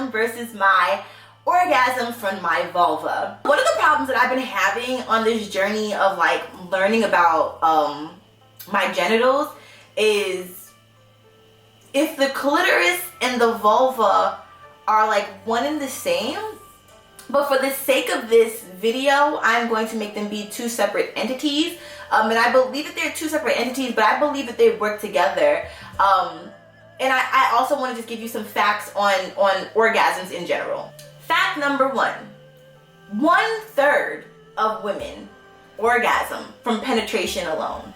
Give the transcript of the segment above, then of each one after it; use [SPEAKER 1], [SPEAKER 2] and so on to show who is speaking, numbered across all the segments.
[SPEAKER 1] orgasm versus my orgasm from my vulva. One of the problems that I've been having on this journey of like learning about my genitals is if the clitoris and the vulva are like one and the same, but for the sake of this video, I'm going to make them be two separate entities. And I believe that they're two separate entities, but I believe that they work together. And I also want to just give you some facts on orgasms in general. Fact number 1, 1/3 of women orgasm from penetration alone.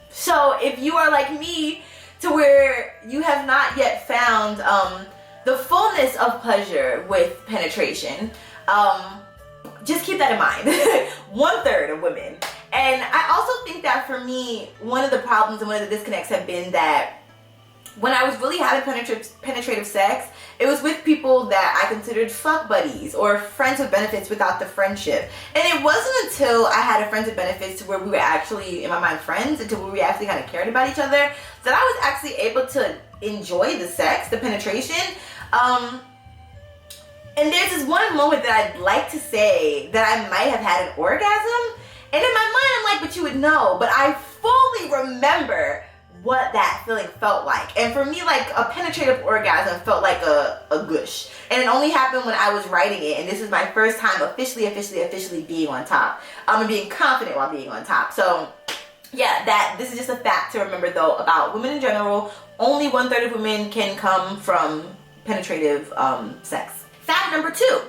[SPEAKER 1] So if you are like me to where you have not yet found the fullness of pleasure with penetration, just keep that in mind. 1/3 of women. And I also think that for me, one of the problems and one of the disconnects have been that when I was really having penetrative sex, it was with people that I considered fuck buddies or friends with benefits without the friendship. And it wasn't until I had a friends with benefits to where we were actually, in my mind, friends, until we actually kind of cared about each other, that I was actually able to enjoy the sex, the penetration. And there's this one moment that I'd like to say that I might have had an orgasm. And in my mind, I'm like, but you would know. But I fully remember what that feeling felt like. And for me, like a penetrative orgasm felt like a gush. And it only happened when I was writing it. And this is my first time officially being on top. And being confident while being on top. So yeah, this is just a fact to remember though about women in general. Only 1/3 of women can come from penetrative sex. Fact number 2,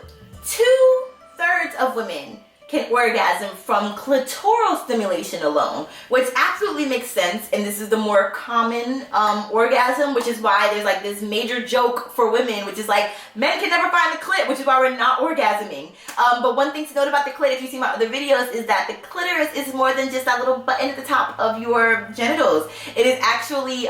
[SPEAKER 1] 2/3 of women can orgasm from clitoral stimulation alone, which absolutely makes sense, and this is the more common orgasm, which is why there's like this major joke for women, which is like, men can never find the clit, which is why we're not orgasming. But one thing to note about the clit, if you see my other videos, is that the clitoris is more than just that little button at the top of your genitals. It is actually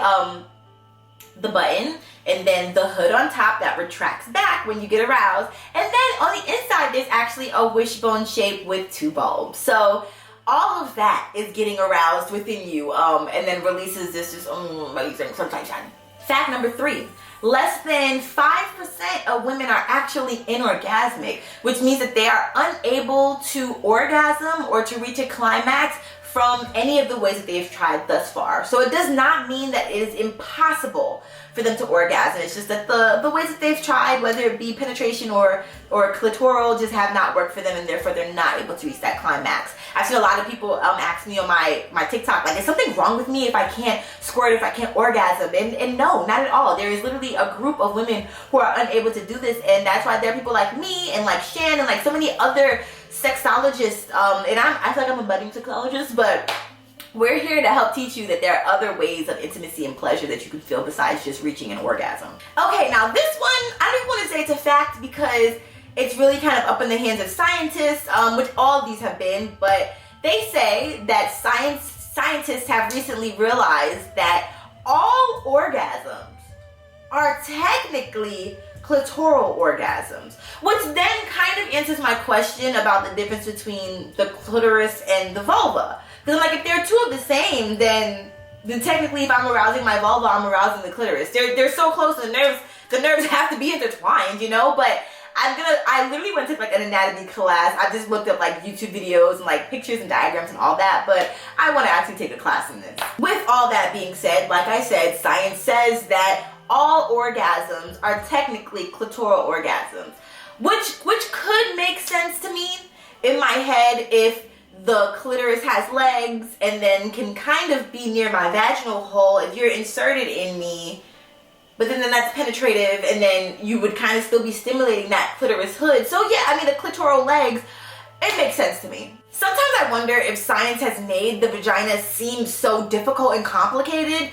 [SPEAKER 1] the button, and then the hood on top that retracts back when you get aroused. And then on the inside, there's actually a wishbone shape with 2 bulbs. So all of that is getting aroused within you, and then releases this just amazing sunshine. Fact number 3, less than 5% of women are actually inorgasmic, which means that they are unable to orgasm or to reach a climax from any of the ways that they've tried thus far. So it does not mean that it is impossible for them to orgasm. It's just that the ways that they've tried, whether it be penetration or clitoral, just have not worked for them, and therefore they're not able to reach that climax. I've seen a lot of people ask me on my TikTok, like, is something wrong with me if I can't squirt, if I can't orgasm? And no, not at all. There is literally a group of women who are unable to do this, and that's why there are people like me and like Shan and like so many other sexologists, and I feel like I'm a budding sexologist, but we're here to help teach you that there are other ways of intimacy and pleasure that you can feel besides just reaching an orgasm. Okay, now this one, I don't want to say it's a fact because it's really kind of up in the hands of scientists, which all of these have been, but they say that scientists have recently realized that all orgasms are technically clitoral orgasms, which then kind of answers my question about the difference between the clitoris and the vulva. Because I'm like, if they're two of the same, then technically if I'm arousing my vulva, I'm arousing the clitoris. They're so close, the nerves have to be intertwined, you know? But I literally went to like an anatomy class. I just looked up like YouTube videos and like pictures and diagrams and all that, but I want to actually take a class in this. With all that being said, like I said, science says that all orgasms are technically clitoral orgasms, which could make sense to me in my head if the clitoris has legs and then can kind of be near my vaginal hole. If you're inserted in me, but then that's penetrative, and then you would kind of still be stimulating that clitoris hood. So yeah, I mean, the clitoral legs, it makes sense to me. Sometimes I wonder if science has made the vagina seem so difficult and complicated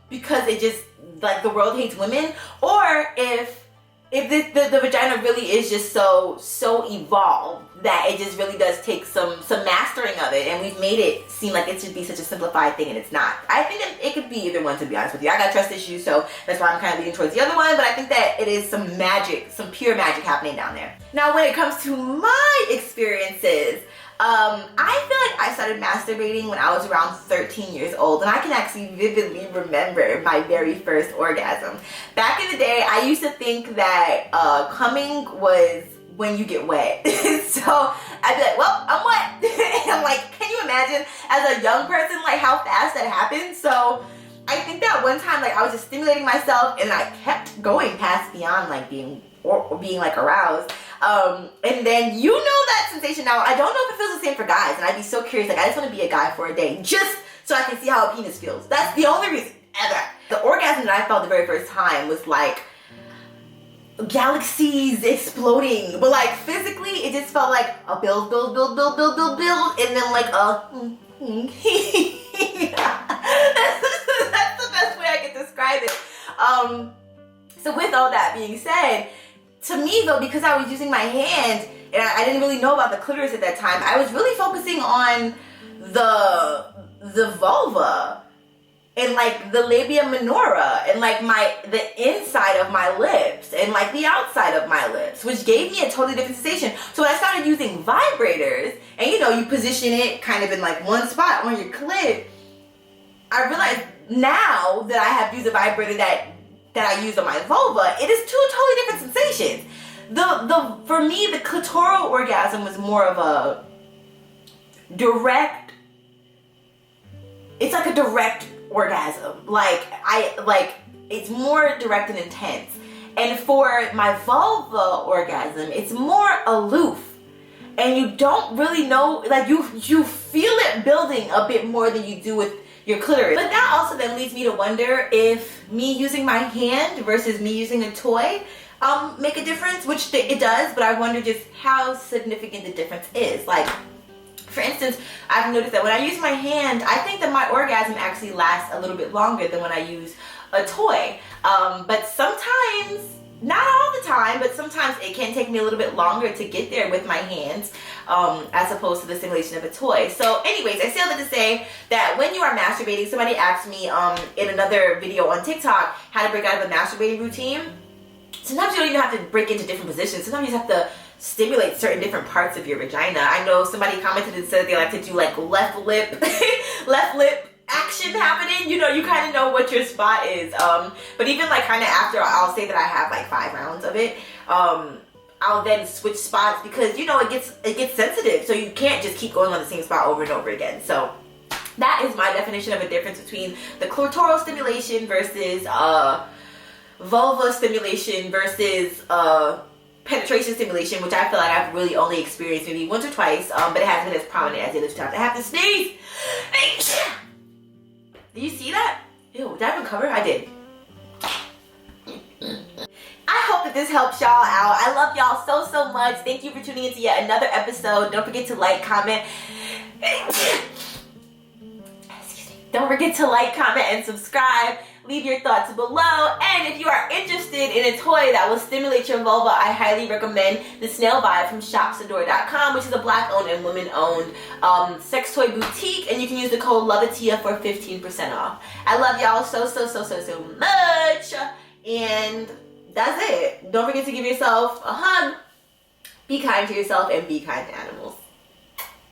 [SPEAKER 1] because it just, like, the world hates women, or if the vagina really is just so evolved that it just really does take some mastering of it, and we've made it seem like it should be such a simplified thing, and it's not. I think that it could be either one, to be honest with you. I got trust issues, so that's why I'm kind of leaning towards the other one, but I think that it is some magic, some pure magic happening down there. Now, when it comes to my experiences, I feel like I started masturbating when I was around 13 years old, and I can actually vividly remember my very first orgasm. Back in the day, I used to think that coming was when you get wet. So I'd be like, well, I'm wet. And I'm like, can you imagine as a young person, like how fast that happened? So I think that one time, like I was just stimulating myself and I kept going past beyond like being like aroused. And then you know that sensation now. I don't know if it feels the same for guys, and I'd be so curious. Like I just want to be a guy for a day just so I can see how a penis feels. That's the only reason ever. The orgasm that I felt the very first time was like galaxies exploding, but like physically it just felt like a build, and then like a that's the best way I can describe it. So with all that being said, to me though, because I was using my hand and I didn't really know about the clitoris at that time, I was really focusing on the vulva and like the labia minora and like the inside of my lips and like the outside of my lips, which gave me a totally different sensation. So when I started using vibrators, and you know, you position it kind of in like one spot on your clit, I realized now that I have used a vibrator that I use on my vulva, it is two totally different sensations. For me, the clitoral orgasm was more of a direct, it's like a direct orgasm. It's more direct and intense. And for my vulva orgasm, it's more aloof. And you don't really know, like you feel it building a bit more than you do with your clitoris. But that also then leads me to wonder if me using my hand versus me using a toy make a difference, which it does, but I wonder just how significant the difference is. Like, for instance, I've noticed that when I use my hand, I think that my orgasm actually lasts a little bit longer than when I use a toy. But sometimes, not all the time, but sometimes it can take me a little bit longer to get there with my hands as opposed to the stimulation of a toy. So anyways, I say all that to say that when you are masturbating, somebody asked me in another video on TikTok how to break out of a masturbating routine. Sometimes you don't even have to break into different positions. Sometimes you just have to stimulate certain different parts of your vagina. I know somebody commented and said they like to do like left lip action happening. You know, you kind of know what your spot is. But even like kind of after I'll say that I have like 5 rounds of it, I'll then switch spots because you know it gets sensitive. So you can't just keep going on the same spot over and over again. So that is my definition of a difference between the clitoral stimulation versus vulva stimulation versus penetration stimulation, which I feel like I've really only experienced maybe once or twice, but it hasn't been as prominent as the other times. I have to sneeze. Do you see that? Ew, did I even cover? I did. I hope that this helps y'all out. I love y'all so much. Thank you for tuning into yet another episode. Don't forget to like, comment. Excuse me. Don't forget to like, comment, and subscribe. Leave your thoughts below. And if you are interested in a toy that will stimulate your vulva, I highly recommend the Snail Vibe from shopsadore.com, which is a Black-owned and women-owned sex toy boutique. And you can use the code LOVEITIA for 15% off. I love y'all so much. And that's it. Don't forget to give yourself a hug. Be kind to yourself and be kind to animals.